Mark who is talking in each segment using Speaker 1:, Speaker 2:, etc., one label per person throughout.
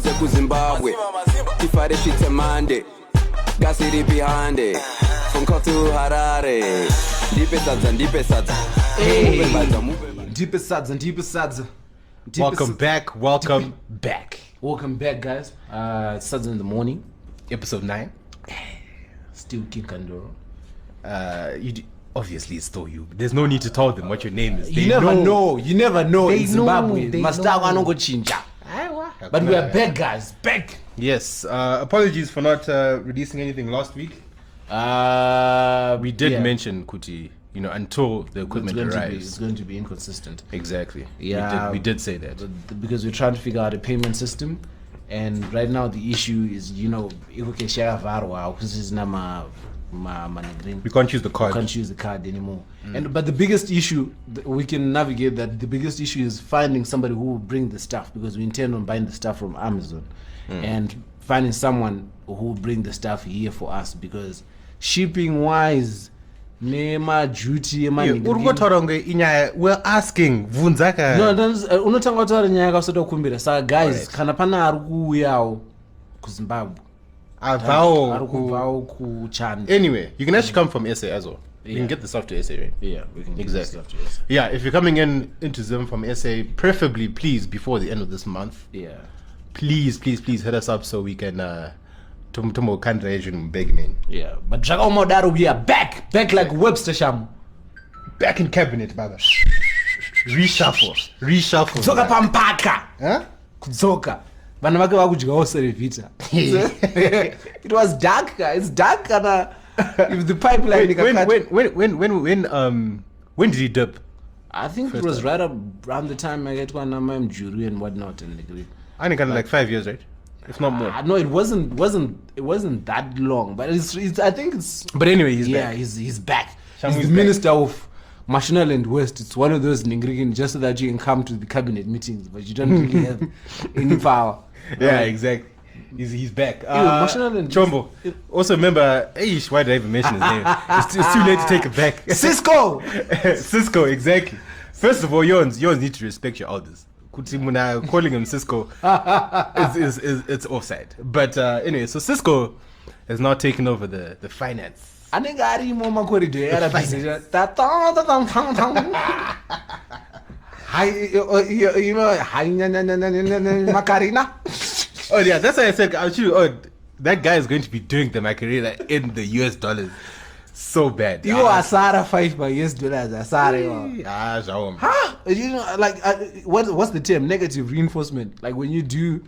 Speaker 1: kwese kuZimbabwe. Tifare shit Monday. Gasiri behind it. From Kota to Harare. Deep Sadza.
Speaker 2: Hey. Deep Sadza.
Speaker 3: Welcome back. Welcome back.
Speaker 2: Welcome back, guys. It's Sadza in the morning.
Speaker 3: Episode 9.
Speaker 2: Still King Kandoro.
Speaker 3: Obviously, it's still you. There's no need to tell them what your name is.
Speaker 2: You never know in Zimbabwe.
Speaker 3: They
Speaker 2: But we are back, guys. Back.
Speaker 3: Yes. Apologies for not releasing anything last week. We did mention Kuti, until the equipment arrives.
Speaker 2: It's going to be inconsistent.
Speaker 3: Exactly.
Speaker 2: Yeah.
Speaker 3: We did say that.
Speaker 2: Because we're trying to figure out a payment system. And right now the issue is, we
Speaker 3: can't use the card.
Speaker 2: We can't use the card anymore. But the biggest issue, we can navigate that. The biggest issue is finding somebody who will bring the stuff, because we intend on buying the stuff from Amazon. And finding someone who will bring the stuff here for us, because shipping wise, nema duty
Speaker 3: we're asking Vunzaka.
Speaker 2: unotanga kutaura nyaya yakasota kukumbira. Saka guys, kana pana ari kuuyawo kuZimbabwe, ari kubvawo kuChanda.
Speaker 3: Anyway, you can actually come from SA as well. You can get the stuff to SA, right?
Speaker 2: Yeah, we can get the stuff to SA.
Speaker 3: Yeah, if you're coming into Zim from SA, preferably, please, before the end of this month.
Speaker 2: Yeah.
Speaker 3: Please hit us up so we can Tomo Kandrajan big man.
Speaker 2: Yeah, but Jagamodaru, we are back like Webster Sham.
Speaker 3: Back in cabinet, baba. Reshuffle.
Speaker 2: Kuzoka pampaka.
Speaker 3: Huh?
Speaker 2: Kuzoka. Vana vake vakudyawo serevita. It was dark, it's dark, and if the pipeline.
Speaker 3: When did he dip?
Speaker 2: I think it was right around the time I get one Juru and whatnot, and
Speaker 3: I think like 5 years, right? If not more.
Speaker 2: No, it wasn't that long, but it's I think it's.
Speaker 3: But anyway, he's back.
Speaker 2: Yeah, he's back. He's the minister of Mashonaland West. It's one of those Ningrigan, just so that you can come to the cabinet meetings, but you don't really have any power.
Speaker 3: Yeah, exactly. He's back.
Speaker 2: Mashonaland.
Speaker 3: Chombo. Also remember, why did I even mention his name? It's too late to take it back.
Speaker 2: Cisco,
Speaker 3: exactly. First of all, you need to respect your elders. Kutimuna calling him Cisco it's offside. But anyway, so Cisco has now taken over the finance.
Speaker 2: I think I read more corridor. Macarena.
Speaker 3: Oh yeah, that's why I said that guy is going to be doing the Macarena in the US dollars. So bad.
Speaker 2: You are Sarah $5 by US dollars. Sorry. What's the term? Negative reinforcement. Like when you do,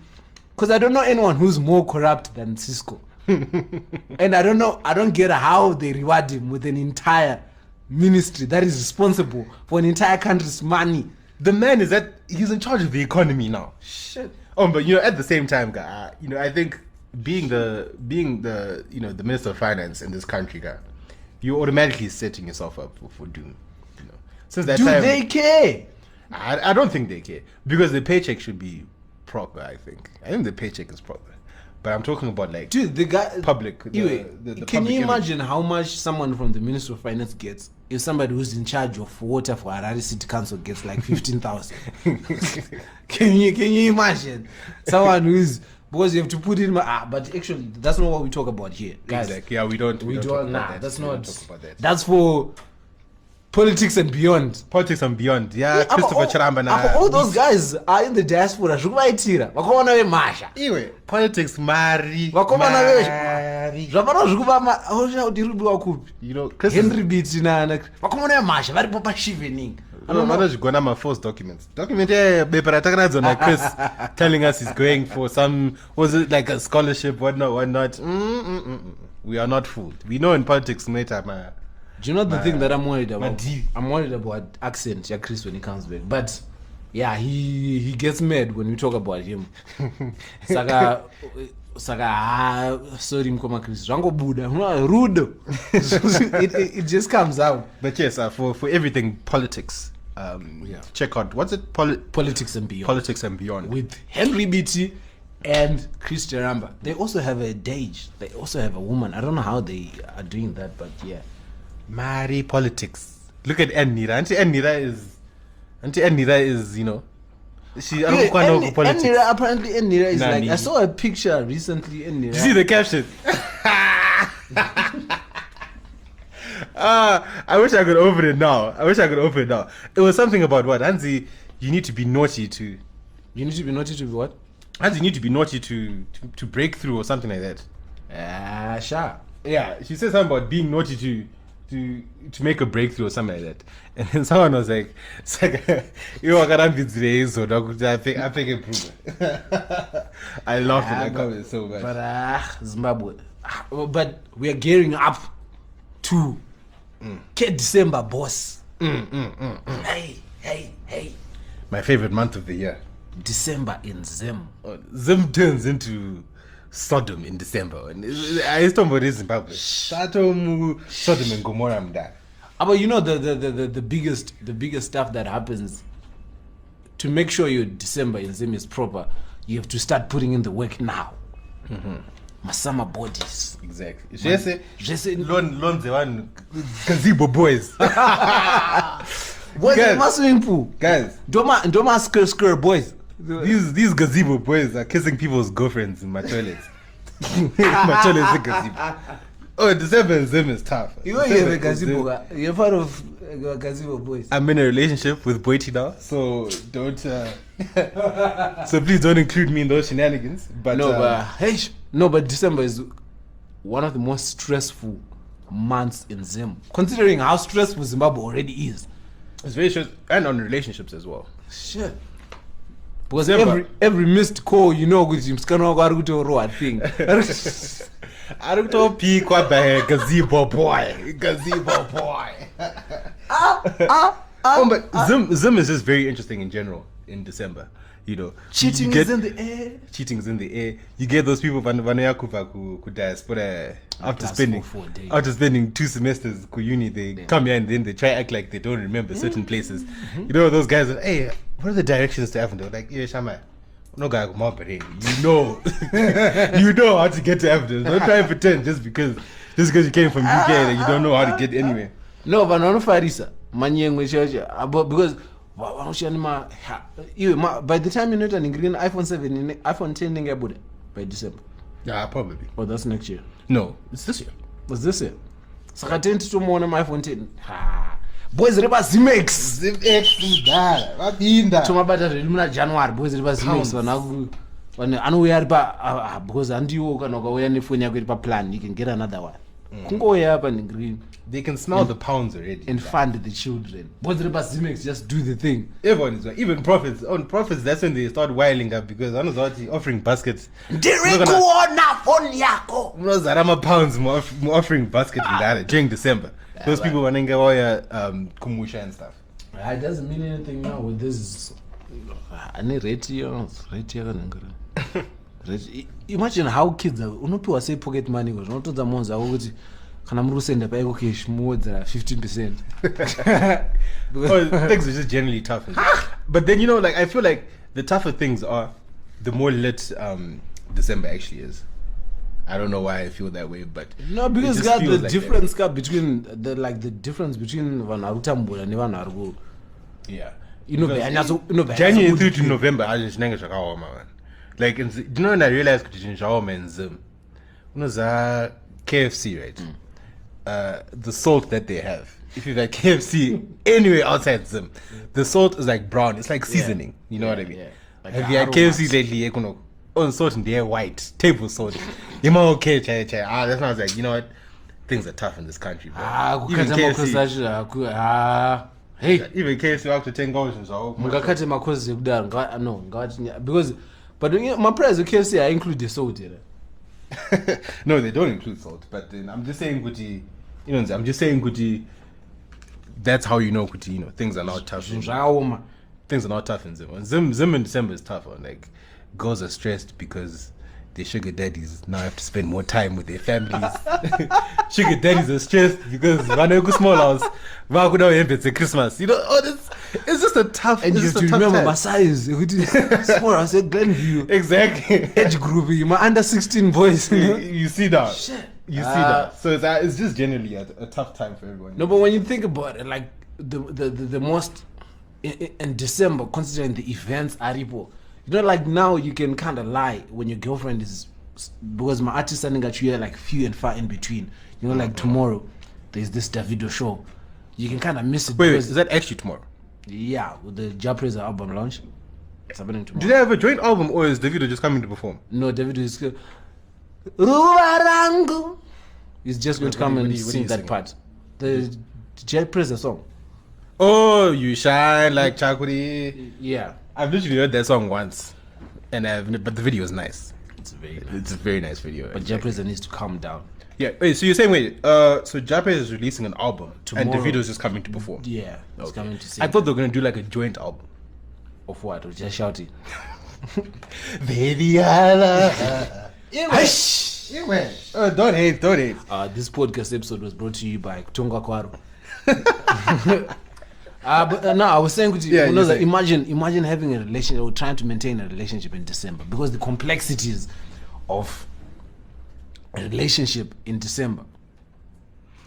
Speaker 2: because I don't know anyone who's more corrupt than Cisco. And I don't get how they reward him with an entire ministry that is responsible for an entire country's money.
Speaker 3: The man he's in charge of the economy now. Shit. But at the same time, guy, I think being the the Minister of Finance in this country, guy, you're automatically setting yourself up for doom. Since that time,
Speaker 2: they care?
Speaker 3: I don't think they care, because the paycheck should be proper. I think the paycheck is proper, but I'm talking about like
Speaker 2: the guy
Speaker 3: public. The
Speaker 2: can
Speaker 3: public
Speaker 2: you imagine how much someone from the Ministry of Finance gets if somebody who's in charge of water for Harare City Council gets like 15,000? Can you imagine someone who's, because you have to put in but actually that's not what we talk about here, guys.
Speaker 3: Exactly. Yeah, we don't talk about that.
Speaker 2: That's not talk about that. That's for politics and beyond.
Speaker 3: Yeah, Christopher Charamba na
Speaker 2: all those guys are in the diaspora. Zvikuvaitira vakaona vemasha
Speaker 3: iwe politics mari
Speaker 2: vakomana vezvo zvapano zvikuva kuti rubiwa kupi, Henry Beat na vakomana vemasha varipo pashivening.
Speaker 3: Vanozvigona ma-false documents. Document bepa ratakanadzo na Chris telling us he's going for some, was it like a scholarship, whatnot. We are not fooled. We know in politics later, man.
Speaker 2: Do you know the thing that I'm worried about? I'm worried about accent, Chris, when he comes back. But yeah, he gets mad when we talk about him. Saka sorry mkoma Chris. Rango Buddha, rude. It just comes out.
Speaker 3: But yes, for everything politics, check out what's it?
Speaker 2: Politics and Beyond.
Speaker 3: Politics and Beyond
Speaker 2: with Henry Beatty and Chris Jaramba. They also have a Dage. They also have a woman. I don't know how they are doing that, but yeah.
Speaker 3: Mari politics. Look at Anira. Auntie Anira is I don't know politics.
Speaker 2: Apparently Enira is
Speaker 3: Nah,
Speaker 2: like, I
Speaker 3: Nini.
Speaker 2: saw a picture recently. Enira.
Speaker 3: Did you see the caption? I wish I could open it now. It was something about what? Hansi, you need to be naughty to...
Speaker 2: You need to be naughty to be what?
Speaker 3: Hansi, you need to be naughty to break through or something like that.
Speaker 2: Sure.
Speaker 3: Yeah, she said something about being naughty to make a breakthrough or something like that. And then someone was like, it's like, you know, I think improve. I laughed at that comment so much.
Speaker 2: But Zimbabwe. But we are gearing up to December, boss. Hey.
Speaker 3: My favorite month of the year.
Speaker 2: December in Zim.
Speaker 3: Zim turns into Sodom in December. And I used to talk about this in Zimbabwe. Sodom and Gomorrah mda.
Speaker 2: But you know the biggest stuff that happens to make sure your December in Zim is proper, you have to start putting in the work now. My summer bodies.
Speaker 3: Exactly.
Speaker 2: Just
Speaker 3: Loan the one gazebo boys.
Speaker 2: boys in my swimming pool.
Speaker 3: Guys.
Speaker 2: Doma skr boys.
Speaker 3: These gazebo boys are kissing people's girlfriends in my toilets. My toilet is a gazebo. Oh, December in Zim is tough.
Speaker 2: You know you have a gazebo. You're part of gazebo boys.
Speaker 3: I'm in a relationship with Boity now, so don't. So please don't include me in those shenanigans. But
Speaker 2: but December is one of the most stressful months in Zim, considering how stressful Zimbabwe already is.
Speaker 3: It's very stressful, and on relationships as well.
Speaker 2: Shit. Because every missed call, you know, with him, I think.
Speaker 3: I don't know, gazebo boy. But Zim is just very interesting in general in December. You know,
Speaker 2: cheating is in the air.
Speaker 3: Cheating is in the air. You get those people who diaspora after spending 2 semesters ku uni, they come here and then they try to act like they don't remember certain places. You know, those guys are, hey, what are the directions to Avondale? Like, yeah, Shama, no guy, you know, you know how to get to Avondale. Don't try and pretend just because you came from UK that you don't know how to get anywhere.
Speaker 2: No, but no farisa because by the time you know an green iPhone 7, iPhone 10 by December.
Speaker 3: Yeah, probably.
Speaker 2: Oh, that's next year.
Speaker 3: No, it's this year.
Speaker 2: What's this year? So I tend to more on my iPhone 10. Boys, reba Zimex. Toma battery ilumina January. Boys, reba Zimex. I know we are because and you can go any phone you plan. You can get another one. Kungo up and green.
Speaker 3: They can smell the pounds already.
Speaker 2: And fund the children. Boys, reba Zimex. Just do the thing.
Speaker 3: Everyone is even prophets. On prophets, that's when they start wiling up because I was offering baskets. Pounds more offering baskets in that during December. Those people want to get all your kumusha and stuff.
Speaker 2: It doesn't mean anything now with this. Imagine how kids are. Unopiwa say pocket money because not the months are already. Can I send a bag of cash more than 15%?
Speaker 3: Things are just generally tough. But then, you know, like I feel like the tougher things are, the more lit December actually is. I don't know why I feel that way, but
Speaker 2: no, because got the like difference between the difference between Vanarutambul and Vanargo.
Speaker 3: Yeah,
Speaker 2: you know,
Speaker 3: January through to November, I just man. Like, do you know when I realized in Shawarma and Zim, KFC, right? The salt that they have. If you've had KFC anywhere outside Zim, the salt is like brown. It's like seasoning. You know what I mean? Yeah. Like have you had KFC lately? On salt and they're white, table salt. You're okay, that's why I was like, you know what? Things are tough in this country, bro. Even KFC, even KFC after 10 goals and so.
Speaker 2: Because, but my price of KFC I include the salt.
Speaker 3: No, they don't include salt. But then I'm just saying, Gucci, you know, that's how you know, Gucci, you know, things are not tough. Things are not tough in Zim. Zim in December is tough. Like, girls are stressed because their sugar daddies now have to spend more time with their families. Sugar daddies are stressed because when I go small house, it's Christmas. You know, it's just a tough.
Speaker 2: And you have to remember my size. Small house at Glenview.
Speaker 3: Exactly.
Speaker 2: Age group, my under 16 boys.
Speaker 3: You see that?
Speaker 2: Shit.
Speaker 3: You see that? So it's just generally a tough time for everyone.
Speaker 2: No, but when you think about it, like the most in December, considering the events are you know, like now you can kind of lie when your girlfriend is, because my artist sending at you like few and far in between. You know, like tomorrow there's this Davido show. You can kind of miss it.
Speaker 3: Wait, is that actually tomorrow?
Speaker 2: Yeah, with the Japreza album launch. It's happening tomorrow.
Speaker 3: Do they have a joint album, or is Davido just coming to perform?
Speaker 2: No, Davido is Ruwarangu. He's just going to come and sing that part. The Japreza song.
Speaker 3: Oh, you shine like Chakuri.
Speaker 2: Yeah,
Speaker 3: I've literally heard that song once, but the video is nice.
Speaker 2: it's very
Speaker 3: It's a very nice video.
Speaker 2: But Japreza needs to calm down.
Speaker 3: Yeah. Wait, so you're saying so Jape is releasing an album
Speaker 2: Tomorrow.
Speaker 3: and Davido's just coming to perform?
Speaker 2: Yeah, he's coming to sing.
Speaker 3: I thought they were gonna do like a joint album.
Speaker 2: Of what? Or just shouting?
Speaker 3: Baby, I love. Hush. Don't hate.
Speaker 2: This podcast episode was brought to you by Tonga Kwaro. But no, I was saying to you,
Speaker 3: Yeah,
Speaker 2: you know,
Speaker 3: you're
Speaker 2: that
Speaker 3: saying.
Speaker 2: imagine having a relationship or trying to maintain a relationship in December, because the complexities of a relationship in December.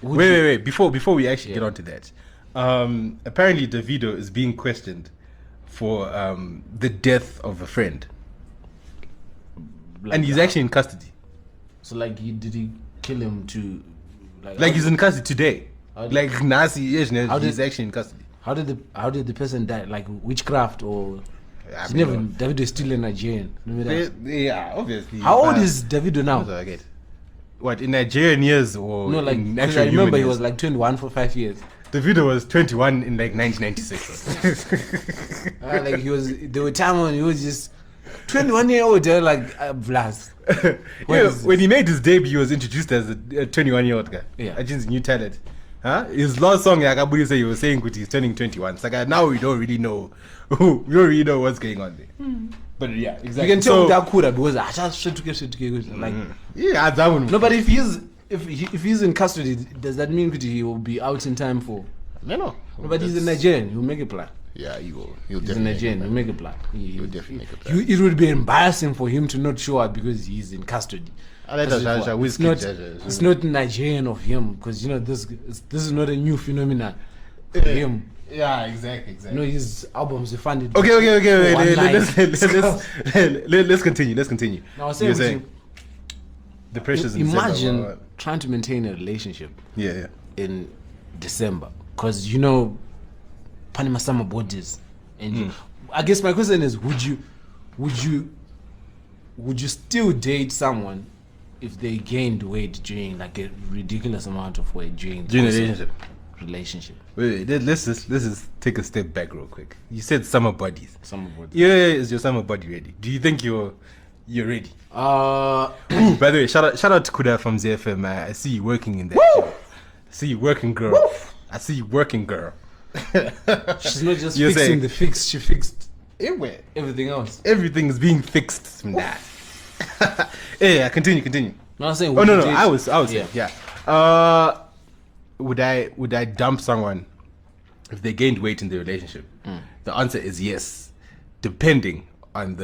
Speaker 3: Wait. Before we actually get onto that, apparently Davido is being questioned for the death of a friend, and he's actually in custody.
Speaker 2: So like, did he kill him to?
Speaker 3: Like he's in custody today.
Speaker 2: How
Speaker 3: Like Nasi, he's
Speaker 2: did-
Speaker 3: actually in custody.
Speaker 2: How did the person die? Like witchcraft or?
Speaker 3: I
Speaker 2: He's
Speaker 3: mean,
Speaker 2: never. Davido is still a Nigerian. Remember that?
Speaker 3: Yeah, obviously.
Speaker 2: How old is Davido now?
Speaker 3: What do I get? What, in Nigerian years or
Speaker 2: No, like,
Speaker 3: in
Speaker 2: 'cause
Speaker 3: actual
Speaker 2: I remember
Speaker 3: human
Speaker 2: he was
Speaker 3: years?
Speaker 2: like 21 for 5 years.
Speaker 3: Davido was 21 in like 1996.
Speaker 2: Like there were times when he was just 21-year-old, like blast.
Speaker 3: Yeah, when he made his debut, he was introduced as a 21-year-old guy.
Speaker 2: Yeah.
Speaker 3: Agent's new talent. Huh? His last song, like Abudi said, he was saying he's turning 21. It's like now we don't really know. We don't really know what's going on there. But yeah, exactly.
Speaker 2: You can tell that Kura because I just straight to get like.
Speaker 3: Yeah, that one.
Speaker 2: No, but if he's in custody, does that mean he will be out in time for?
Speaker 3: No.
Speaker 2: No, but he's a Nigerian. He'll make a plan.
Speaker 3: Yeah, he will. He'll
Speaker 2: He's a
Speaker 3: definitely
Speaker 2: Nigerian. He'll make a plan.
Speaker 3: He'll definitely make a plan.
Speaker 2: It would be embarrassing for him to not show up because he's in custody. It's not Nigerian of him, because you know this is not a new phenomenon for him.
Speaker 3: Yeah, exactly.
Speaker 2: You know, his albums are funded.
Speaker 3: Okay.
Speaker 2: one night.
Speaker 3: Let's continue.
Speaker 2: Now, I was
Speaker 3: You were
Speaker 2: saying,
Speaker 3: the pressures. in
Speaker 2: imagine
Speaker 3: December,
Speaker 2: trying to maintain a relationship
Speaker 3: yeah.
Speaker 2: in December, because you know, Panama summer bodies, and I guess my question is, would you still date someone if they gained weight during like a ridiculous amount of weight during the course of relationship?
Speaker 3: Wait, let's just take a step back real quick. You said summer bodies.
Speaker 2: Summer bodies.
Speaker 3: Yeah, is your summer body ready? Do you think you're ready?
Speaker 2: Uh,
Speaker 3: Ooh, by the way, shout out to Kuda from ZFM. I see you working in that. Gym. I see you working, girl.
Speaker 2: Woof.
Speaker 3: I see you working, girl.
Speaker 2: she's not just
Speaker 3: You're
Speaker 2: fixing
Speaker 3: saying-
Speaker 2: the fix; she fixed
Speaker 3: Everywhere.
Speaker 2: everything else.
Speaker 3: Everything is being fixed from that. Yeah, continue.
Speaker 2: No, I'm saying.
Speaker 3: Oh
Speaker 2: would
Speaker 3: no,
Speaker 2: you date-
Speaker 3: I was
Speaker 2: Yeah.
Speaker 3: saying, yeah. Would I dump someone if they gained weight in the relationship? The answer is yes, depending on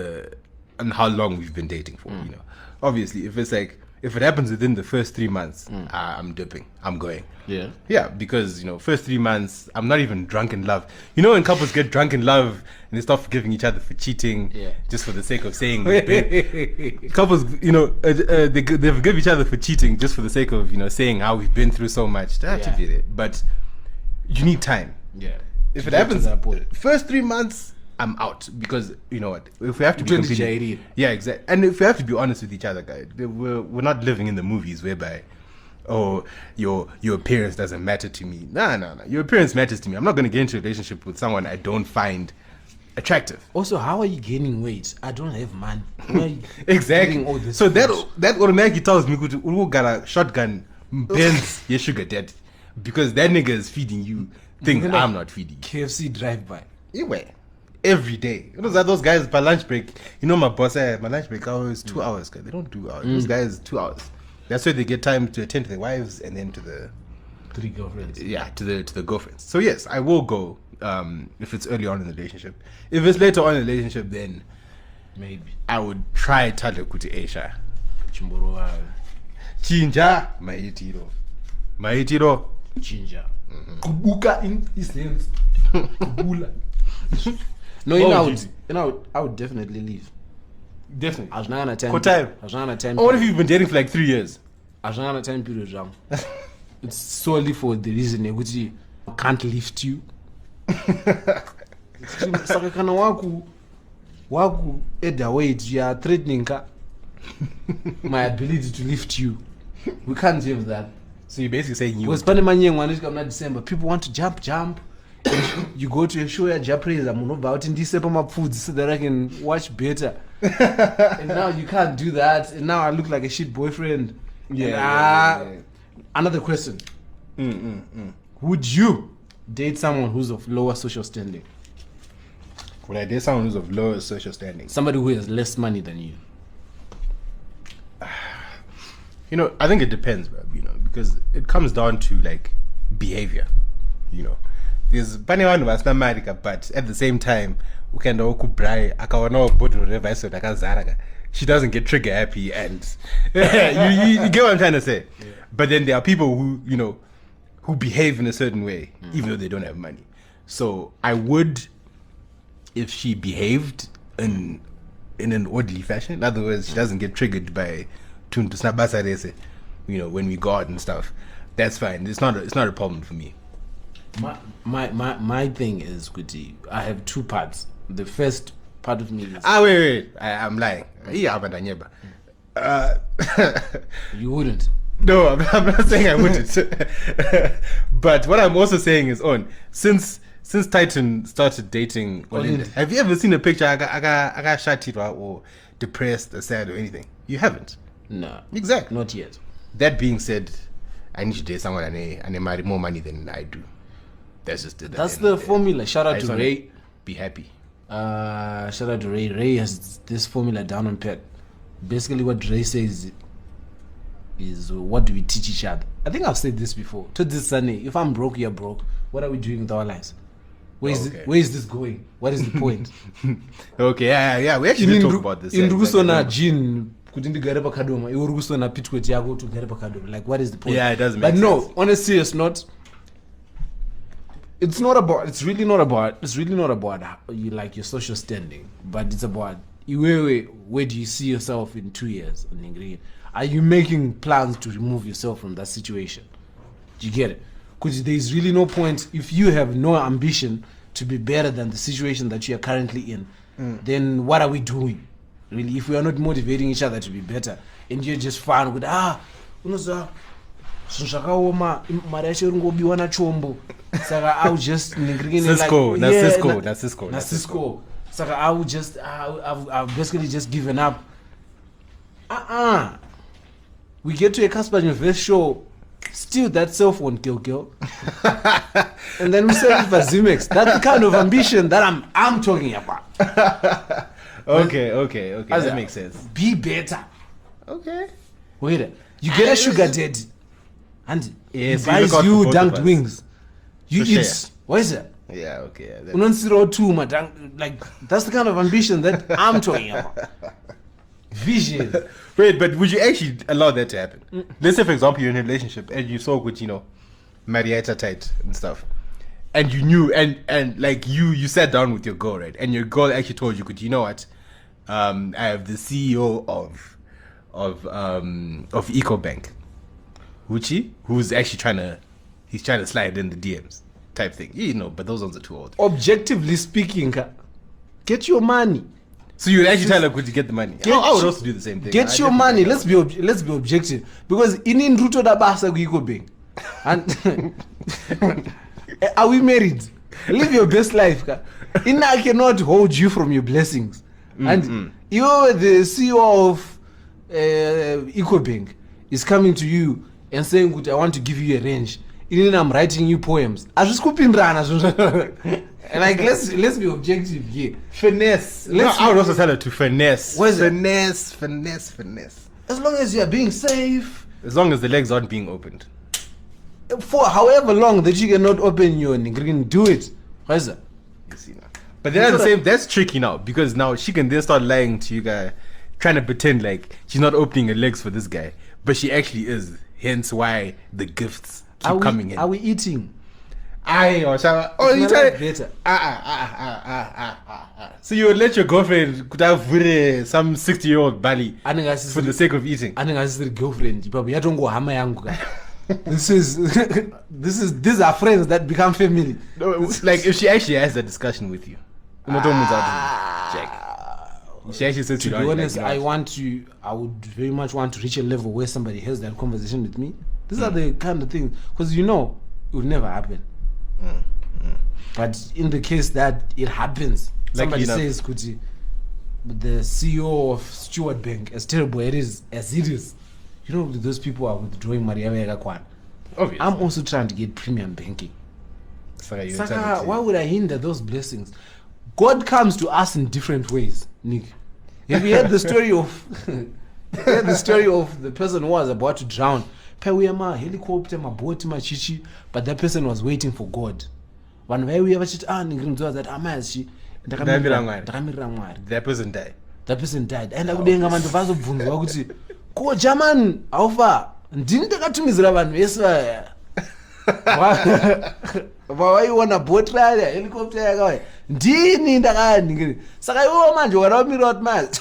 Speaker 3: how long we've been dating for. You know, obviously, if it happens within the first 3 months, I'm dipping. I'm going. Yeah, because first 3 months, I'm not even drunk in love. You know, when couples get drunk in love and they start forgiving each other for cheating, just for the sake of saying, couples, they forgive each other for cheating just for the sake of saying how we've been through so much. That should be it. But you need time.
Speaker 2: Yeah.
Speaker 3: If it
Speaker 2: get to
Speaker 3: happens,
Speaker 2: that point.
Speaker 3: first 3 months, I'm out, because you know what? If we have to be
Speaker 2: Twenty
Speaker 3: completely,
Speaker 2: JD.
Speaker 3: yeah, exactly. And if we have to be honest with each other, guys, we're not living in the movies whereby, oh, your appearance doesn't matter to me. No. Your appearance matters to me. I'm not going to get into a relationship with someone I don't find attractive.
Speaker 2: Also, how are you gaining weight? I don't have money. Where are you
Speaker 3: Exactly.
Speaker 2: getting all this
Speaker 3: So
Speaker 2: food?
Speaker 3: that automatically tells me who got a shotgun bends your sugar daddy, because that nigga is feeding you things
Speaker 2: You're like
Speaker 3: I'm not feeding you.
Speaker 2: KFC drive-by.
Speaker 3: Anyway, every day. Those guys by lunch break. My boss said my lunch break hour is 2 hours. Guys. They don't do hours. Those guys 2 hours. That's why they get time to attend to their wives and then to the
Speaker 2: 3 girlfriends.
Speaker 3: to the girlfriends. So yes, I will go if it's early on in the relationship. If it's later on in the relationship, then
Speaker 2: Maybe.
Speaker 3: I would try Tadle Kuti Aisha.
Speaker 2: Chimboro,
Speaker 3: Chinja Maitiro.
Speaker 2: ginger. Kubuka in his hands. Kubula. No, I would definitely leave.
Speaker 3: Definitely.
Speaker 2: I was not gonna time.
Speaker 3: What time?
Speaker 2: I was not gonna time.
Speaker 3: What if you've been dating for like 3 years?
Speaker 2: I was not gonna time period wrong. It's solely for the reason which I can't lift you. Saka kana waku either weight, you are threatening my ability to lift you. We can't have that.
Speaker 3: So you're basically saying you.
Speaker 2: Because Panama December, people want to jump. You go to a show at Japanese, I'm about in December my food so that I can watch better. And now you can't do that. And now I look like a shit boyfriend. Yeah. Another question. Would you date someone who's of lower social standing?
Speaker 3: Would I date someone who's of lower social standing?
Speaker 2: Somebody who has less money than you.
Speaker 3: You know, I think it depends, bro, because it comes down to like behavior. There's plenty of America, but at the same time, she doesn't get trigger happy, and you get what I'm trying to say. Yeah. But then there are people who behave in a certain way, even though they don't have money. So I would, if she behaved in an orderly fashion. In other words, she doesn't get triggered by tuntu snabasa, when we go out and stuff. That's fine. It's not a problem for me.
Speaker 2: My thing is, Kuti, I have two parts. The first part of me is...
Speaker 3: wait. I'm lying.
Speaker 2: You wouldn't.
Speaker 3: No, I'm not saying I wouldn't. But what I'm also saying is, since Titan started dating, have you ever seen a picture I got shot or depressed or sad or anything? You haven't.
Speaker 2: No.
Speaker 3: Exactly.
Speaker 2: Not yet.
Speaker 3: That being said, I need to date someone and they marry more money than I do. That's just it.
Speaker 2: That's the formula. Shout out to Ray.
Speaker 3: Be happy.
Speaker 2: Shout out to Ray. Ray has this formula down on pat. Basically, what Ray says is what do we teach each other? I think I've said this before. To this Sunday, if I'm broke, you're broke. What are we doing with our lives? Where is this going? What is the point?
Speaker 3: Okay, yeah. We actually did talk about this.
Speaker 2: In Rugusona, Jean. Like, what is the point?
Speaker 3: Yeah, it doesn't make sense.
Speaker 2: But no, on a serious note, it's really not about your social standing, but it's about where do you see yourself in 2 years? Are you making plans to remove yourself from that situation? Do you get it? Because there's really no point if you have no ambition to be better than the situation that you are currently in. Then what are we doing? Really, if we are not motivating each other to be better, and you're just fine with unoza zvakaoma mari yacho ringobiwa nachombo saka I'll just Cisco saka I've basically just given up. We get to a Casper Universe show, still that cell phone kill and then we sell it for Zimex. That's the kind of ambition that I'm talking about.
Speaker 3: Okay. That makes sense.
Speaker 2: Be better.
Speaker 3: Okay.
Speaker 2: Wait, you get a sugar daddy, and he
Speaker 3: Yes,
Speaker 2: buys you dunked wings. You
Speaker 3: So
Speaker 2: eat.
Speaker 3: share.
Speaker 2: What is it?
Speaker 3: Yeah, okay.
Speaker 2: Like, that's the kind of ambition that I'm talking about. Vision.
Speaker 3: Wait, but would you actually allow that to happen? Let's say, for example, you're in a relationship and you saw with, Marietta tight and stuff. And you knew, and like you sat down with your girl, right? And your girl actually told you, you know what? I have the CEO of EcoBank, who's actually trying to slide in the DMs type thing. But those ones are too old.
Speaker 2: Objectively speaking, get your money.
Speaker 3: So you would actually tell her, could you get the money? I would also do the same thing.
Speaker 2: Get your money. Let's be objective, because in Ruto da basa EcoBank, and are we married? Live your best life. I cannot hold you from your blessings. And you're the CEO of EcoBank is coming to you and saying, "Good, I want to give you a range." And I'm writing you poems. I just coping rana. Like, let's be objective here.
Speaker 3: Finesse. I would also tell her to finesse.
Speaker 2: What is
Speaker 3: Finesse.
Speaker 2: As long as you are being safe.
Speaker 3: As long as the legs aren't being opened.
Speaker 2: For however long that you cannot open your nigga, do it. What is that?
Speaker 3: You see now. But then at the same, that's tricky now, because now she can then start lying to you guys, trying to pretend like she's not opening her legs for this guy, but she actually is. Hence why the gifts keep coming in.
Speaker 2: Are we eating?
Speaker 3: Oh, you
Speaker 2: It's
Speaker 3: try
Speaker 2: not better.
Speaker 3: So you would let your girlfriend could have some 60-year-old belly for the sake of eating.
Speaker 2: I think I said girlfriend. Probably I don't go hama yangu. These are friends that become family.
Speaker 3: No, like if she actually has that discussion with you, Jack. She actually says
Speaker 2: To be honest, I would very much want to reach a level where somebody has that conversation with me. These are the kind of things, because it will never happen. But in the case that it happens, somebody says, Kuti, the CEO of Stewart Bank, as terrible as it is, those people are withdrawing Maria Kwan. I'm also trying to get premium banking. Saka, why would I hinder those blessings? God comes to us in different ways, Nick. Have you heard the story of the person who was about to drown? Helicopter, boat, chichi, but that person was waiting for God. One way we ever that
Speaker 3: that person died.
Speaker 2: And I would hang on the vase of Bungo. Ko German Alpha didn't to Miss why you want a boat ride, helicopter? Dini ndakani saka iwo manje waramira kuti manje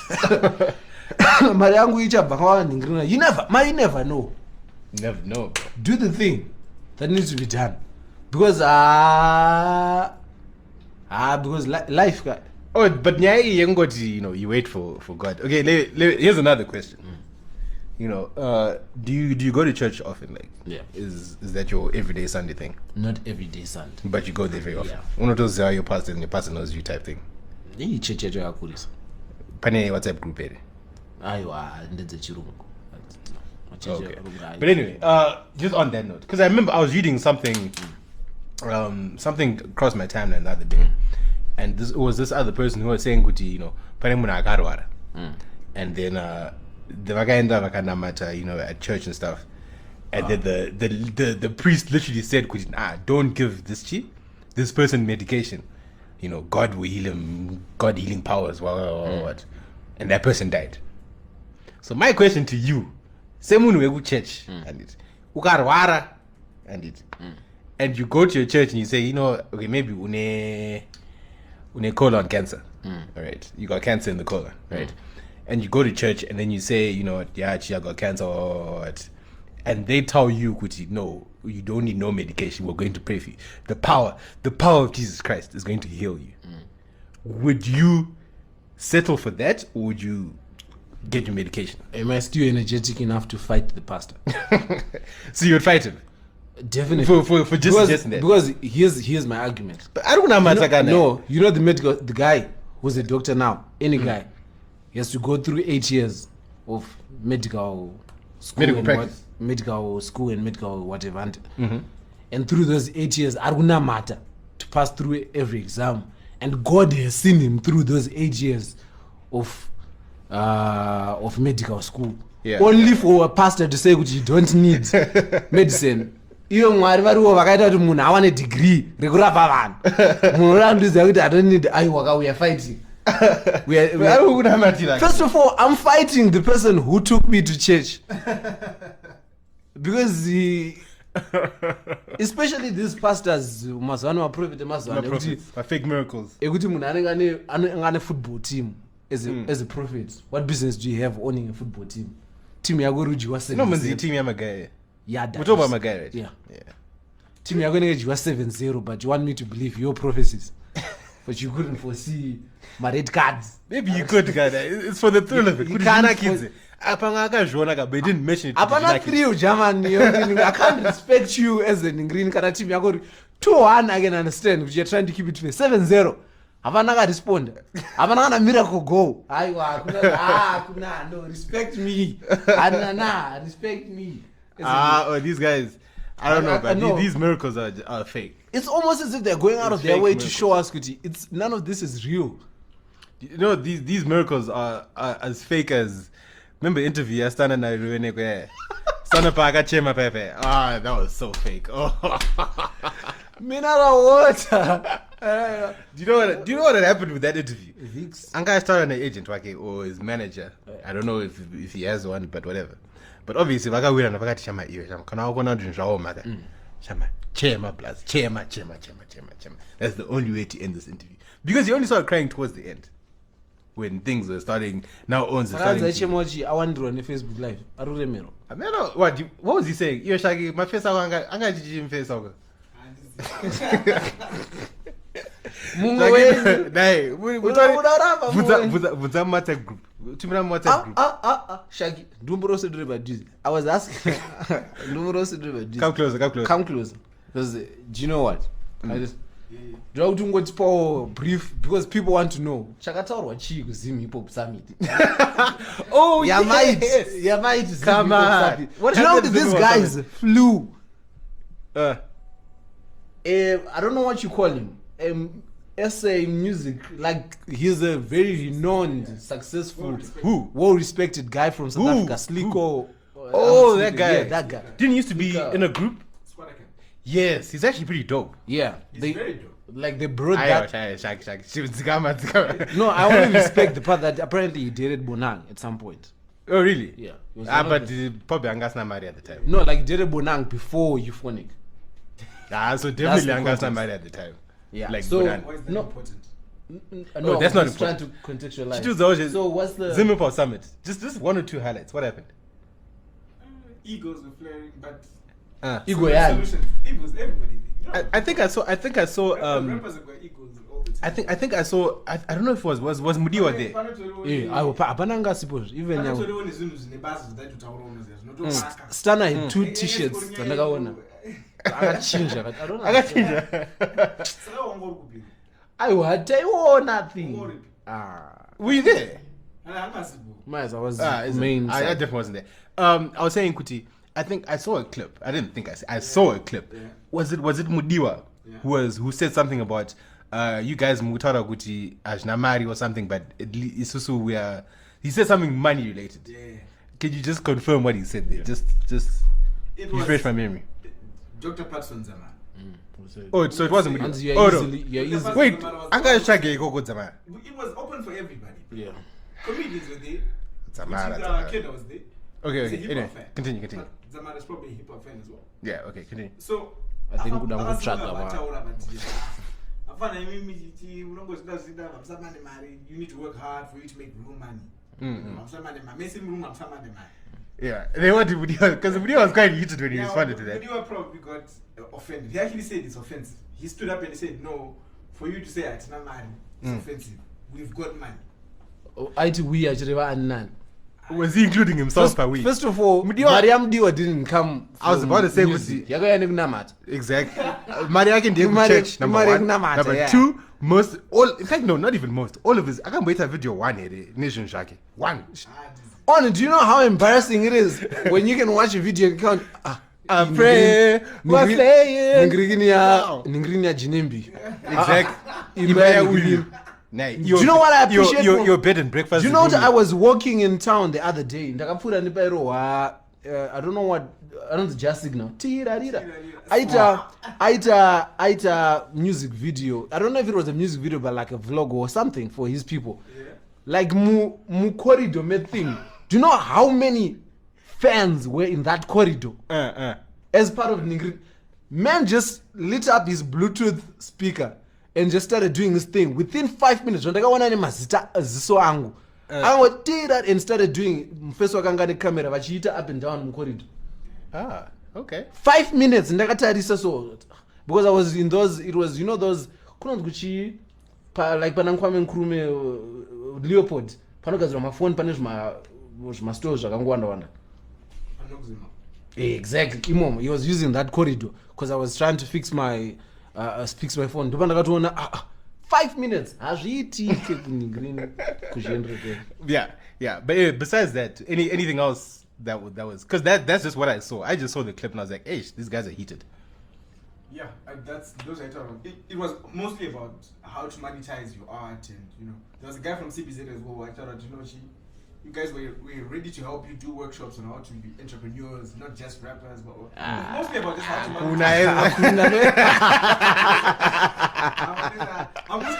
Speaker 2: mari yangu ichabva ningirina. You never know.
Speaker 3: Never know, bro.
Speaker 2: Do the thing that needs to be done, because because life.
Speaker 3: Oh, but you wait for God. Okay, here's another question. Do you go to church often? Like,
Speaker 2: yeah,
Speaker 3: is that your everyday Sunday thing?
Speaker 2: Not everyday Sunday,
Speaker 3: but you go there very often.
Speaker 2: Yeah.
Speaker 3: One of those are your pastor and your pastor knows you type thing.
Speaker 2: Church yakurisa.
Speaker 3: Pane WhatsApp group ere.
Speaker 2: Aiwa, ndedze chirungu.
Speaker 3: Okay. But anyway, just on that note, because I remember I was reading something crossed my timeline the other day, and this was this other person who was saying, pane munhu akarwara, and then the vakaenda vakanamata, at church and stuff, and then the priest literally said, don't give this person medication, God will heal him, God healing powers, what, and that person died. So my question to you, say munhu wekuchurch and it ukarwara and it and you go to your church and you say, okay, maybe une colon cancer, all right, you got cancer in the colon, right, and you go to church and then you say, yeah, I got cancer, or what, and they tell you, Kuti, no, you don't need no medication, we're going to pray for you, the power of Jesus Christ is going to heal you. Would you settle for that, or would you get your medication?
Speaker 2: Am I still energetic enough to fight the pastor?
Speaker 3: So you would fight him?
Speaker 2: Definitely.
Speaker 3: For just suggesting that?
Speaker 2: Because here's my argument.
Speaker 3: But I don't know
Speaker 2: the guy who's a doctor now, any guy, he has to go through 8 years of medical practice. Medical school and medical whatever. And through those 8 years, aruna matter to pass through every exam. And God has seen him through those 8 years of medical school.
Speaker 3: Yeah.
Speaker 2: Only for a pastor to say you don't need medicine. Iyo mwari variwo vakaita kuti munhu awane degree rekurapa vanhu. Munhu urandidzwa kuti I don't need we are fighting. First of all, I'm fighting the person who took me to church. Because especially these pastors, mazano prophet mazano
Speaker 3: fake miracles.
Speaker 2: Ekuti munhu anenge ane football team as a prophet. What business do you have owning a football team? Team yako rujiwa 7-0.
Speaker 3: No, manzi team ya magaya.
Speaker 2: Yeah,
Speaker 3: we're talking about magaya, right?
Speaker 2: Yeah. Team yako nenge jiwa 7-0, but you want me to believe your prophecies. But you couldn't foresee my red cards.
Speaker 3: Maybe you could, guy. It's for the thrill of it.
Speaker 2: You can't
Speaker 3: kids. But they didn't mention it.
Speaker 2: Apana thrill, German. I can't respect you as an green card team. You go 2-1. I can understand. But you're trying to keep it fair. 7-0. Apana respond. Apana miracle goal. No, respect me. Respect me.
Speaker 3: These guys. I don't know, but these miracles are fake.
Speaker 2: It's almost as if they're going out of their way to show us, Kuti. It's none of this is real.
Speaker 3: These miracles are as fake as. Remember interview? That was so fake. Oh,
Speaker 2: mineral water.
Speaker 3: Do you know what had happened with that interview? Anka started an agent, or his manager. I don't know if he has one, but whatever. But obviously, Shama, Chema plus Chema. That's the only way to end this interview. Because you only started crying towards the end. When things were starting, now owns starting.
Speaker 2: I want to run a Facebook Live. I don't remember.
Speaker 3: I mean, what was he saying? Yo, Shaggy, my face, I'm going to face.
Speaker 2: Shaggy, I was asking.
Speaker 3: Come closer.
Speaker 2: Because do you know what? I just brief because people want to know. Chakataurwa chi kuzim hip hop summit.
Speaker 3: Oh,
Speaker 2: yeah, might.
Speaker 3: Come on.
Speaker 2: What do you know these guys flew? I don't know what you call him. SA music, like he's a very renowned, successful, well-respected guy from South Africa, Sliko.
Speaker 3: That guy.
Speaker 2: Yeah, that guy.
Speaker 3: Didn't he used to be in a group? Yes, he's actually pretty dope.
Speaker 2: Yeah,
Speaker 4: He's very dope.
Speaker 2: Like they brought that.
Speaker 3: Shag.
Speaker 2: No, I only respect the part that apparently he dated Bonang at some point.
Speaker 3: Oh, really?
Speaker 2: Yeah.
Speaker 3: But probably Angasna married at the time.
Speaker 2: No, like he dated Bonang before Euphonic.
Speaker 3: So definitely Angasna married at the time.
Speaker 2: Yeah.
Speaker 3: Like
Speaker 2: so
Speaker 3: Bonang.
Speaker 4: Why is that
Speaker 2: no,
Speaker 4: important?
Speaker 2: no,
Speaker 3: that's not
Speaker 2: just trying to
Speaker 3: important.
Speaker 2: contextualize. So what's the
Speaker 3: Zimmerpal Summit? Just 1 or 2 highlights. What happened?
Speaker 4: Egos were flaring, but
Speaker 2: Ego? Yeah.
Speaker 4: solutions. Egos, everybody. You know,
Speaker 3: I think I saw.
Speaker 4: rappers have got egos all the time.
Speaker 3: I think I saw. I don't know if it was Mudiwa there.
Speaker 2: Abananga suppose even now.
Speaker 4: now.
Speaker 2: Stana had 2 t-shirts. Ndakaona. Akachinja. I don't know. I nothing.
Speaker 3: Were you there?
Speaker 2: Miles, I was
Speaker 3: I
Speaker 2: main.
Speaker 3: definitely wasn't there. I was saying, Kuti. I think I saw a clip. I didn't think I saw a clip.
Speaker 4: Yeah.
Speaker 3: Was it Mudiwa
Speaker 4: Yeah.
Speaker 3: who said something about you guys Mutara Kuti Ajnamari or something, but Isusu we are. He said something money related.
Speaker 4: Yeah.
Speaker 3: Can you just confirm what he said there? Just
Speaker 4: It was
Speaker 3: refresh my memory.
Speaker 4: Dr. Patson Zama.
Speaker 3: Oh, so it wasn't
Speaker 2: And
Speaker 3: Mudiwa.
Speaker 2: you're
Speaker 3: Oh no.
Speaker 2: easily, you're easily.
Speaker 3: Wait, Anga Shage Koko Zama.
Speaker 4: It was open for everybody.
Speaker 2: Yeah.
Speaker 4: Comedians were there.
Speaker 3: Zamara.
Speaker 4: Kid was there.
Speaker 3: Okay.
Speaker 4: He's a hip-hop
Speaker 3: Anyway,
Speaker 4: fan.
Speaker 3: continue.
Speaker 4: But Zamara's probably a hip hop fan as well.
Speaker 3: Yeah. Okay. Continue.
Speaker 4: So
Speaker 2: I think
Speaker 4: ava-
Speaker 2: kuda
Speaker 4: avasonga
Speaker 2: kutsvaga
Speaker 4: vataura vati, "Hapana, imimi tichi, unongozvida zvichida, hamusamane mari. You need to work hard for you to make real money. Hamusamane mari. Mese muri hamusamane mari."
Speaker 3: Yeah, they wanted Mudiwa because Mudiwa was quite heated when he
Speaker 4: Yeah,
Speaker 3: responded to that.
Speaker 4: Mudiwa probably got offended. He actually said it's offensive. He stood up and he said, "No, for you to say atina mari, it's offensive. We've got money."
Speaker 2: IT we actually were none.
Speaker 3: Was he including himself per week?
Speaker 2: First of all, Mariam Diwa didn't come.
Speaker 3: I was about to say, exactly. Maria can deal with church. Number one. Number two, in fact, no, not even most. All of his. I can't wait a video 1 here. Nation Shaki. 1.
Speaker 2: On, do you know how embarrassing it is when you can watch a video and count?
Speaker 3: I pray. What's playing?
Speaker 2: Ningrinia Jinimbi.
Speaker 3: Exactly.
Speaker 2: Do you know what I appreciate?
Speaker 3: Your bed and breakfast.
Speaker 2: Do you know what I was walking in town the other day? Ndakapfuura nepero I don't know what. I don't know the just signal. Aita music video. I don't know if it was a music video, but like a vlog or something for his people. Yeah. Like mu corridor made thing. Do you know how many fans were in that corridor? As part of Ningri. Man just lit up his Bluetooth speaker and just started doing this thing. Within 5 minutes, I did that and started doing first wakangane camera vachiita up and down corridor.
Speaker 3: Okay.
Speaker 2: 5 minutes ndakatarisa so because I was in those. It was those kunonzi like panankwame nkrume Leopold panogadzirwa mafoni pane zvimastore zvakangowanda. Exactly. He was using that corridor because I was trying to fix my phone. Ndipo ndakatoona 5 minutes hazviitike kuningirina kuzviendereke.
Speaker 3: Yeah. But besides that, anything else that was because that's just what I saw. I just saw the clip and I was like, hey, these guys are heated.
Speaker 4: Yeah, those I talking about. It was mostly about how to monetize your art, and there was a guy from CBZ as well. I thought you guys were ready to help you do workshops on how to be entrepreneurs, not just rappers, but mostly about just how to monetize. I'm just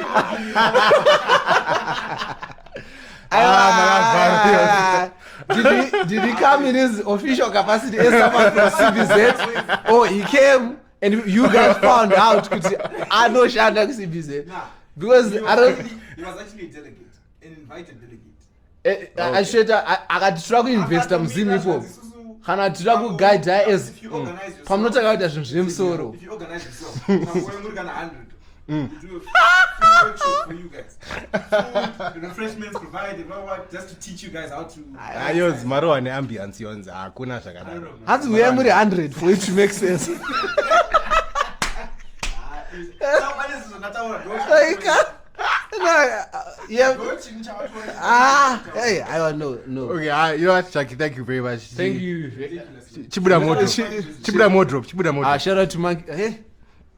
Speaker 2: Did he come in his official capacity as someone from CBZ? Or he came And you guys found out kuti anoshanda kuCBZ.
Speaker 4: Nah.
Speaker 2: Because I don't.
Speaker 4: He was actually a delegate, an invited delegate.
Speaker 2: Akatitira kuinvesta muzimu ipo kana tira kuguida as pamunotaka kuita zvinhu zvemusoro.
Speaker 4: If you organize yourself, I'm going to 100. We do a free workshop for you guys. Food, refreshments provided, just to teach you guys how to.
Speaker 3: Ayos maro ane ambiance yonza hakuna zvakadaro.
Speaker 2: Hanzi uya muri 100 for it to make sense. Hey, I don't know. No.
Speaker 3: Okay, you know what, Shaki, thank you very much.
Speaker 2: Thank you.
Speaker 3: Chibuda more drop.
Speaker 2: Shout out to Monkey.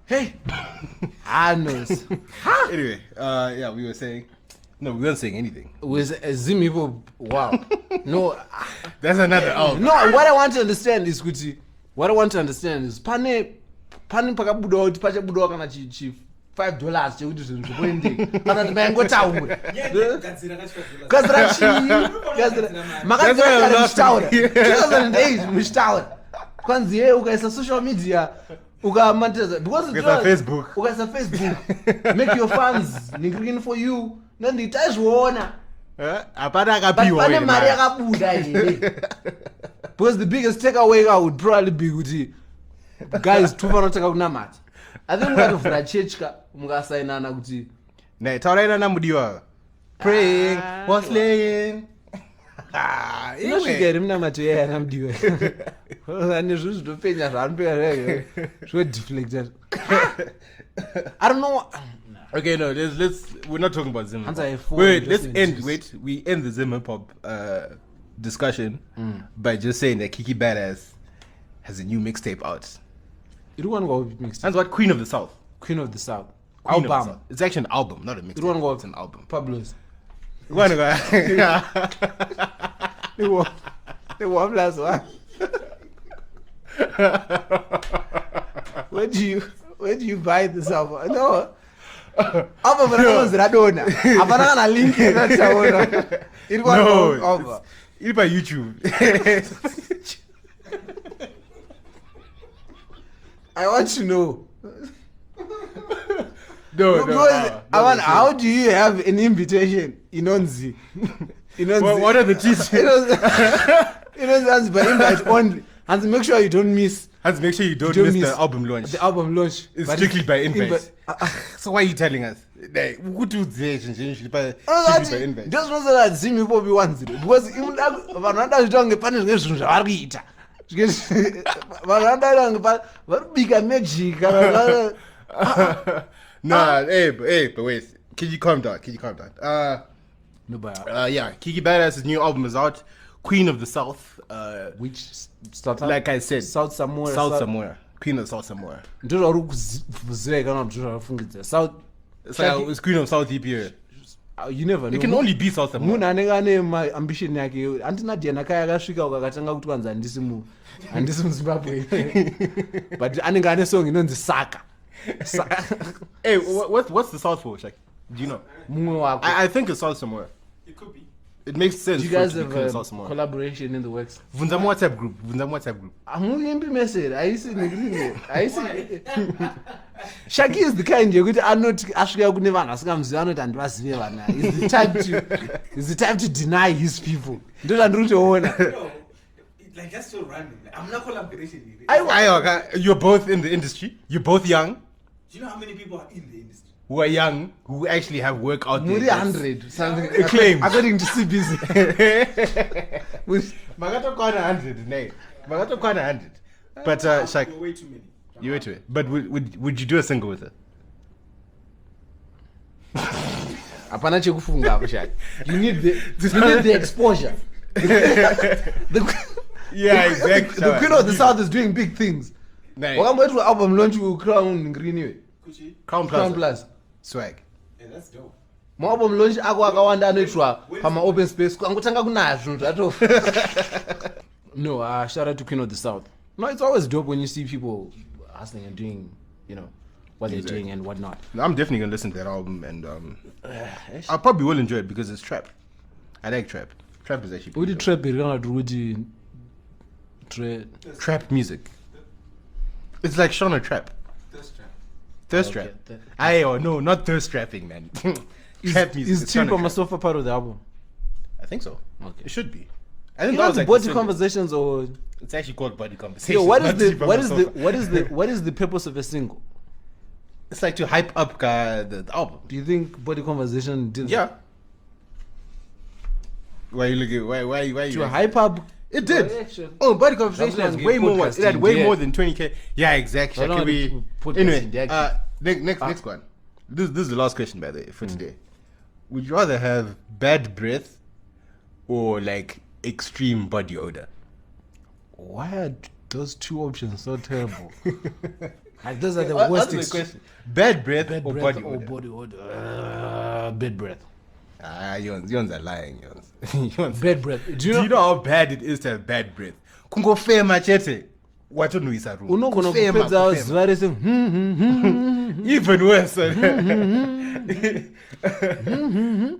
Speaker 2: Hey. No.
Speaker 3: Anyway, yeah, we were saying. No, we weren't saying anything.
Speaker 2: With Zimipo, wow. No.
Speaker 3: That's another album.
Speaker 2: No, what I want to understand is kuti. What I want to understand is pane pakabuda kuti pachabuda kana chi $5 chekuti zvinhu zvokuendeka kana kuti mayangotaura gadzira chii makadzira muchitaura 2008 muchitaura kwanzi ye ukaisa social media ukamateza because
Speaker 3: Facebook
Speaker 2: ukaisa Facebook make your fans ningirikini for you nanditaizvoona
Speaker 3: hapana akapiwa
Speaker 2: pane mari yakabuda here because the biggest takeaway would probably be kuti guys tu vanotaka kunamata I think mukatovhura chechka mukasainana kuti
Speaker 3: nei taurainana mudiwa praying was laying
Speaker 2: inosvika iri munamato yayana mudiwa ane zvinhu zvinopenya zvaanopenya zvodeflected I don't know.
Speaker 3: Okay, no, let's we're not talking about Zim. We end the Zim hip hop discussion by just saying that Kiki Badass has a new mixtape out.
Speaker 2: You don't want to go with mixtape.
Speaker 3: That's what Queen of the South.
Speaker 2: Queen of the South.
Speaker 3: Album. Of the South. It's actually an album, not a mixtape.
Speaker 2: You don't want
Speaker 3: It's
Speaker 2: to go
Speaker 3: an album.
Speaker 2: Pablo's.
Speaker 3: You want to go?
Speaker 2: The one last one. Where do you buy this album? No. Album was Radona. Hapana na link inachaona. It was over.
Speaker 3: It's by YouTube.
Speaker 2: I want to know.
Speaker 3: No.
Speaker 2: How do you have an invitation in Onzi?
Speaker 3: What are the teachers?
Speaker 2: By invite only. And make sure you don't miss.
Speaker 3: And make sure you don't miss the album launch.
Speaker 2: The album launch.
Speaker 3: It's strictly by invite. So why are you telling us? Who do this? Strictly by invite.
Speaker 2: Just know that Zimi Bobby wants it. Because even Vananda is doing the Spanish version of Argita. Vananda big magic.
Speaker 3: Nah, but wait. Can you calm down?
Speaker 2: No, but
Speaker 3: yeah, Kiki Badass's new album is out. Queen of the South.
Speaker 2: Which started
Speaker 3: like I said,
Speaker 2: South somewhere.
Speaker 3: Queen of the South somewhere.
Speaker 2: South.
Speaker 3: It's like it's Queen of South EPA.
Speaker 2: You never know.
Speaker 3: It can only be South somewhere.
Speaker 2: Munhu anenge ane ambition yake andina Diana Kaya akasvika ukakatanga kuti kwanza handisi muZimbabwe. But anenge ane song inonzi Saka.
Speaker 3: Hey, what's the South for, Shaq? Do you know? I think it's South somewhere.
Speaker 4: It could be.
Speaker 3: It makes sense.
Speaker 2: Do you guys have a collaboration in the works?
Speaker 3: Vunzam WhatsApp group.
Speaker 2: Amuyembi message. I see. Shaki is the kind yekuti anoti asvika kune vanhu asingamuzivi anoti handivazive vana. Is the time to deny his people. Ndo zvandiri kutoona.
Speaker 4: Like that's so random. I'm not collaboration.
Speaker 3: You're both in the industry. You're both young.
Speaker 4: Do you know how many people are in the industry?
Speaker 3: Who are young, who actually have work out there.
Speaker 2: Muri 100 something.
Speaker 3: Claims.
Speaker 2: According to CBC.
Speaker 3: Magato kwana 100, nay. Magato kwana 100. But Shaq,
Speaker 4: You're way too many.
Speaker 3: you're way too many. But would you do a single with her?
Speaker 2: Hapana chekufunga hapo Shaq. You need the exposure.
Speaker 3: Yeah, exactly.
Speaker 2: The Queen of the South is doing big things.
Speaker 3: Nay.
Speaker 2: Wakamboitwa album launch with Crown Green anyway.
Speaker 4: Kuchi?
Speaker 3: Crown Plus. Swag.
Speaker 4: Yeah, that's dope.
Speaker 2: Album launch ako akawanda anoitwa pama open space angotanga kunazvo zvato. No, shout out to Queen of the South. No, it's always dope when you see people hustling and doing, what they're doing and whatnot.
Speaker 3: I'm definitely gonna listen to that album, and I probably will enjoy it because it's trap. I like trap. Trap is actually
Speaker 2: Udi trap irikana kuti
Speaker 3: trap music. It's like Shauna Trap.
Speaker 4: Thirst trap.
Speaker 3: Thirst trap. No, not thirst trapping, man. Trap music.
Speaker 2: Is
Speaker 3: It's
Speaker 2: Chip
Speaker 3: Shauna
Speaker 2: on my
Speaker 3: Trap.
Speaker 2: sofa part of the album?
Speaker 3: I think so.
Speaker 2: Okay.
Speaker 3: It should be. I
Speaker 2: You
Speaker 3: think
Speaker 2: know,
Speaker 3: that
Speaker 2: it's
Speaker 3: was like
Speaker 2: body
Speaker 3: the single.
Speaker 2: conversations or
Speaker 3: It's actually called Body Conversations.
Speaker 2: yo, what
Speaker 3: not
Speaker 2: is the
Speaker 3: Chip on
Speaker 2: what
Speaker 3: my
Speaker 2: is the
Speaker 3: sofa.
Speaker 2: what is the purpose of a single?
Speaker 3: It's like to hype up the album.
Speaker 2: Do you think body conversation did
Speaker 3: Yeah. Why you looking? Why you?
Speaker 2: to hype up?
Speaker 3: It did.
Speaker 2: Reaction.
Speaker 3: Oh, Body Conversation
Speaker 2: Sometimes
Speaker 3: has
Speaker 2: get
Speaker 3: way more.
Speaker 2: podcast
Speaker 3: It had
Speaker 2: in
Speaker 3: way
Speaker 2: there.
Speaker 3: more than 20K. Yeah, exactly.
Speaker 2: I don't
Speaker 3: Can
Speaker 2: know
Speaker 3: we?
Speaker 2: the podcast
Speaker 3: Anyway,
Speaker 2: in there.
Speaker 3: next one. This is the last question, by the way, for today. Would you rather have bad breath or like extreme body odor?
Speaker 2: Why are those two options so terrible? Like those are the
Speaker 3: Answer
Speaker 2: worst.
Speaker 3: the question. Bad breath
Speaker 2: Bad
Speaker 3: or
Speaker 2: breath
Speaker 3: body
Speaker 2: or
Speaker 3: odor?
Speaker 2: body odor. Bad breath.
Speaker 3: Yons are lying. Yons.
Speaker 2: Bad breath.
Speaker 3: Do you know how bad it is to have bad breath? Kungofema chete. Watonwisa room.
Speaker 2: Unogona
Speaker 3: Kufema,
Speaker 2: kupedza
Speaker 3: kufema.
Speaker 2: zuva rese
Speaker 3: Even worse.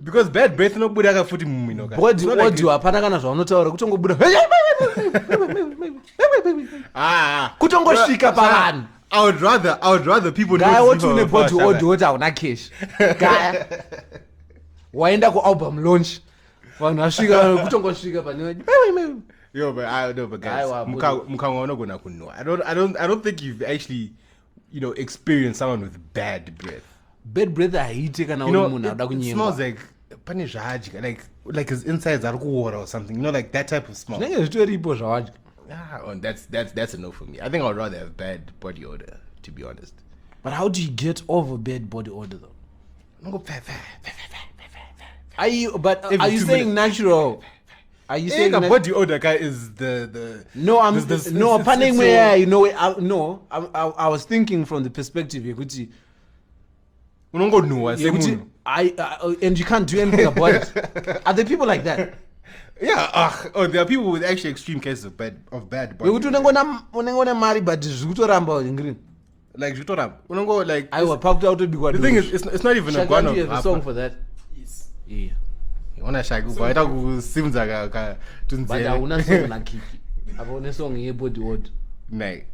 Speaker 3: Because bad breath nobuda akafuti mumino ka.
Speaker 2: body
Speaker 3: It's not like
Speaker 2: audio hapana kana zvaunotaura kutongobuda kutongosvika pavanhu
Speaker 3: I would rather people
Speaker 2: gaya
Speaker 3: know
Speaker 2: woti une body audio woti hauna cash gaya waenda kualbum launch vanhu vasvika kutongosvika pane
Speaker 3: Yo, but I don't know, but guys,
Speaker 2: Aiwa,
Speaker 3: mukanga unogona kuno. I don't think you've actually, experienced someone with bad breath.
Speaker 2: bad breath haite kana
Speaker 3: You
Speaker 2: uri
Speaker 3: know,
Speaker 2: munhu anoda
Speaker 3: it smells
Speaker 2: kunyengwa
Speaker 3: like pane zvadya, like his insides are water or something. Like that type of smell.
Speaker 2: zvinenge zvitoripo zvawadya
Speaker 3: That's a no for me. I think I'd rather have bad body odor, to be honest.
Speaker 2: but how do you get over bad body odor though?
Speaker 3: If
Speaker 2: Are you
Speaker 3: Every
Speaker 2: are you
Speaker 3: 2
Speaker 2: saying
Speaker 3: minutes.
Speaker 2: natural? Are you saying
Speaker 3: a
Speaker 2: nat-
Speaker 3: body odor guy is the
Speaker 2: No, I'm
Speaker 3: this-
Speaker 2: no
Speaker 3: it's
Speaker 2: panning
Speaker 3: so-
Speaker 2: where I was thinking from the perspective yekuti
Speaker 3: unongonuwa
Speaker 2: yekuti
Speaker 3: semunhu.
Speaker 2: and you can't do anything about it. Are there people like that?
Speaker 3: Yeah, there are people with actually extreme cases of bad body
Speaker 2: Yekuti
Speaker 3: odor.
Speaker 2: unengona mari but zvikutoramba ngrini.
Speaker 3: Like zvitoramba unongo like
Speaker 2: Aiwa pakuta utobikwa.
Speaker 3: the thing is it's not even a
Speaker 2: Shaka,
Speaker 3: gun
Speaker 2: do
Speaker 3: of
Speaker 2: you have a song for that?
Speaker 4: Yes.
Speaker 2: Yeah.
Speaker 3: ona shaka ubaita kusimudza ka
Speaker 2: But
Speaker 3: tunzera
Speaker 2: hauna song na kiki. Hauna song yebody odor.
Speaker 3: Like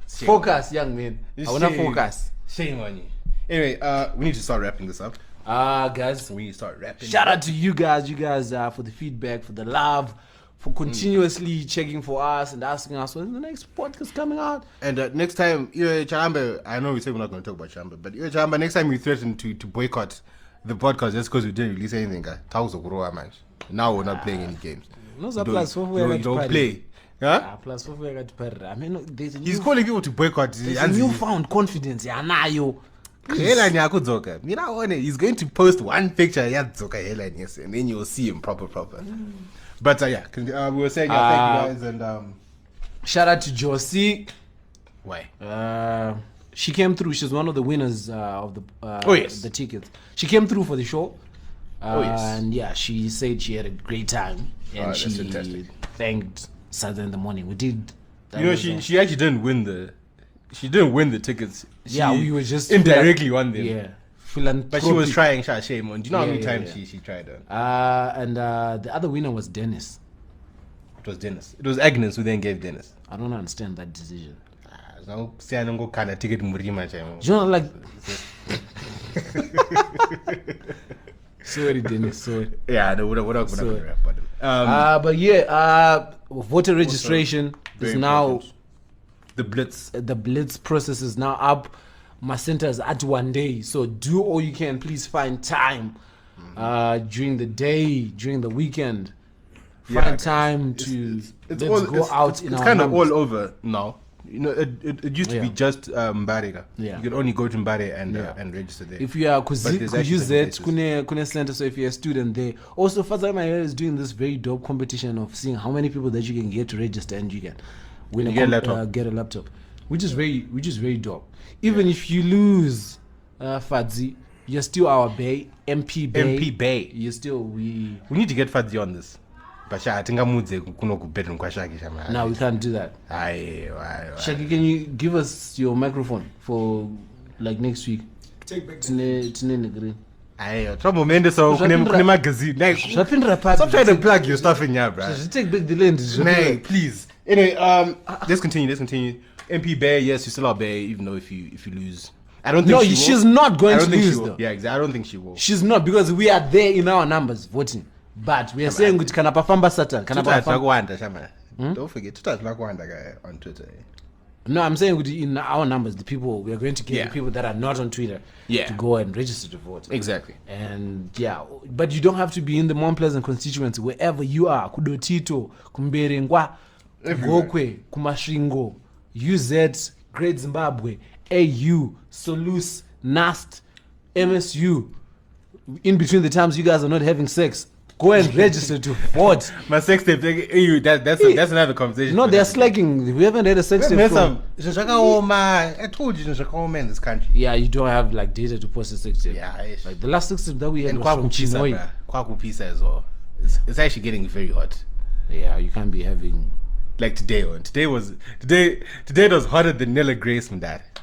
Speaker 2: Focus young man. Hauna
Speaker 3: Shame.
Speaker 2: focus.
Speaker 3: Shame on you. Anyway, we need to start wrapping this up.
Speaker 2: Guys,
Speaker 3: We need to start wrapping.
Speaker 2: shout out to you guys for the feedback, for the love, for continuously checking for us and asking us when the next podcast coming out.
Speaker 3: And next time, Chamba, I know we said we're not going to talk about Chamba, but Chamba, next time we threaten to boycott the podcast just because we didn't release anything, man. Now we're not playing any games.
Speaker 2: No,
Speaker 3: You don't play. Huh?
Speaker 2: Plus 4 I mean, there's a
Speaker 3: He's
Speaker 2: new,
Speaker 3: calling people to boycott.
Speaker 2: there's a newfound confidence. Yanayo.
Speaker 3: He's going to post one picture, and then you'll see him proper. But yeah, we were saying thank you guys and
Speaker 2: Shout out to Josie.
Speaker 3: why?
Speaker 2: She came through. She's one of the winners of the
Speaker 3: yes.
Speaker 2: the tickets. She came through for the show.
Speaker 3: Yes.
Speaker 2: And yeah, she said she had a great time and
Speaker 3: that's
Speaker 2: she
Speaker 3: fantastic.
Speaker 2: thanked Sadza in the morning. We did. that
Speaker 3: You know,
Speaker 2: was,
Speaker 3: she actually didn't win the tickets.
Speaker 2: Yeah,
Speaker 3: She
Speaker 2: we were just
Speaker 3: indirectly won them.
Speaker 2: Yeah,
Speaker 3: But she was
Speaker 2: philanthropic.
Speaker 3: trying. Shame on. Do you know how many
Speaker 2: Yeah,
Speaker 3: times
Speaker 2: yeah.
Speaker 3: she tried?
Speaker 2: And the other winner was Dennis.
Speaker 3: It was Dennis. It was Agnes who then gave Dennis.
Speaker 2: I don't understand that decision.
Speaker 3: Kind of ticket murima chamo.
Speaker 2: You know, like. Sorry, Dennis. Sorry.
Speaker 3: Yeah, we're not going
Speaker 2: So-
Speaker 3: to rap about it.
Speaker 2: But yeah, voter registration is
Speaker 3: Very
Speaker 2: now.
Speaker 3: important. The Blitz.
Speaker 2: The blitz process is now up. My center is at 1 day, so do all you can. Please find time during the day, during the weekend. Find
Speaker 3: Yeah,
Speaker 2: time to
Speaker 3: It's
Speaker 2: let's go out in
Speaker 3: it's
Speaker 2: our
Speaker 3: kind of
Speaker 2: numbers.
Speaker 3: all over now. You know, it used to be
Speaker 2: Yeah.
Speaker 3: just Mbarega.
Speaker 2: Yeah.
Speaker 3: You could only go to Mbare and
Speaker 2: Yeah.
Speaker 3: and register there.
Speaker 2: If you are
Speaker 3: But there's actually
Speaker 2: use
Speaker 3: different
Speaker 2: that kune center, so if you're a student there, also Father Maya is doing this very dope competition of seeing how many people that you can get to register and you can win
Speaker 3: You get a laptop.
Speaker 2: get a laptop, which is very dope. Even if you lose, Fadzi, you're still our Bay MP Bay.
Speaker 3: MP Bay.
Speaker 2: You're still we.
Speaker 3: We need to get Fadzi on this. But I think I'm kuno kubedroom kwa Shaki shama.
Speaker 2: Now we can't do that.
Speaker 3: Aye.
Speaker 2: Shaki, can you give us your microphone for like next week?
Speaker 4: Take back the
Speaker 2: Tine green.
Speaker 3: Aye, trouble mende so
Speaker 2: Zvapindra-
Speaker 3: kune magazine. Like,
Speaker 2: Zvapindra part.
Speaker 3: stop trying to plug your stuff in here, bro.
Speaker 2: Take back the land.
Speaker 3: Nay, please. Anyway, let's continue. MP Bear, yes, you still are Bear, even though if you lose. I don't think
Speaker 2: No,
Speaker 3: she will.
Speaker 2: she's not going
Speaker 3: I
Speaker 2: to
Speaker 3: don't think
Speaker 2: lose
Speaker 3: she will.
Speaker 2: though.
Speaker 3: Yeah, exactly. I don't think she will.
Speaker 2: She's not, because we are there in our numbers voting. But we are saying which can pafamba Satan.
Speaker 3: Don't forget, guy on Twitter.
Speaker 2: No, I'm saying in our numbers, the people, we are going to get
Speaker 3: Yeah.
Speaker 2: the people that are not on Twitter
Speaker 3: Yeah.
Speaker 2: to go and register to vote.
Speaker 3: Exactly.
Speaker 2: And yeah, but you don't have to be in the Mount Pleasant constituency, wherever you are. Kudotito, Kumberengwa, Gokwe, Kumashingo, UZ, Great Zimbabwe, AU, Solus, NAST, MSU. In between the times you guys are not having sex, go and register to vote.
Speaker 3: My sex tape, that's another conversation.
Speaker 2: No, they're slacking. We haven't had a sex tape from...
Speaker 3: I told you, in this country.
Speaker 2: Yeah, you don't have like data to post a sex tape.
Speaker 3: Yeah,
Speaker 2: Like the last sex tape that we had
Speaker 3: and
Speaker 2: was from Chimoy.
Speaker 3: Kwaku Pizza as well. It's actually getting very hot.
Speaker 2: Yeah, you can't be having...
Speaker 3: Like today was hotter than Nella Grace from that.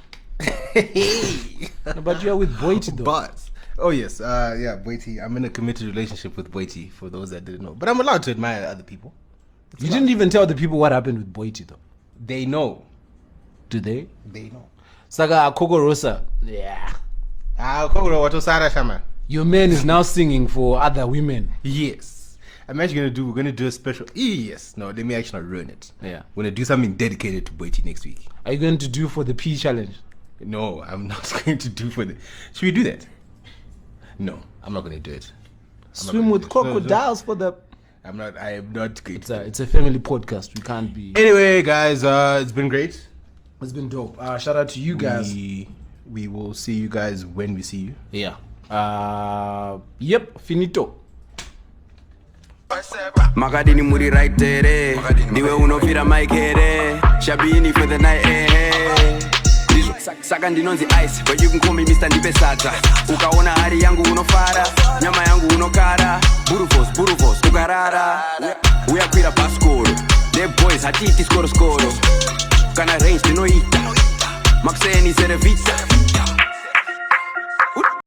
Speaker 2: No, but you're with Boity though.
Speaker 3: But oh yes, yeah, Boity. I'm in a committed relationship with Boity. For those that didn't know, but I'm allowed to admire other people.
Speaker 2: You didn't even tell the people what happened with Boity though.
Speaker 3: They know.
Speaker 2: Do they?
Speaker 3: They know.
Speaker 2: Saga Coco Rosa. Yeah. Your man is now singing for other women.
Speaker 3: Yes. I'm actually we're gonna do a special. Yes. No, let me actually not ruin it.
Speaker 2: Yeah.
Speaker 3: We're gonna do something dedicated to Boity next week.
Speaker 2: Are you going to do for the P challenge?
Speaker 3: No, I'm not going to do for the. Should we do that? No, I'm not going to do it.
Speaker 2: Swim with crocodiles for the...
Speaker 3: I am not going to.
Speaker 2: It's a family podcast. We can't be...
Speaker 3: Anyway, guys, it's been great.
Speaker 2: It's been dope. Shout out to you guys.
Speaker 3: We will see you guys when we see you.
Speaker 2: Yeah. Yep, finito.
Speaker 1: Makadini muri right there. Niwe unofira mic here. Shabini for the night. Saka ndinonzi ice, but you can call me Mr. Ndipe Sadza. Ukaona hari yangu unofara, nyama yangu unokara. Burufos, ukarara. Uyakwira paskoro. The boys hatiti skoro. Kana range tinoita. Maxeni serevita.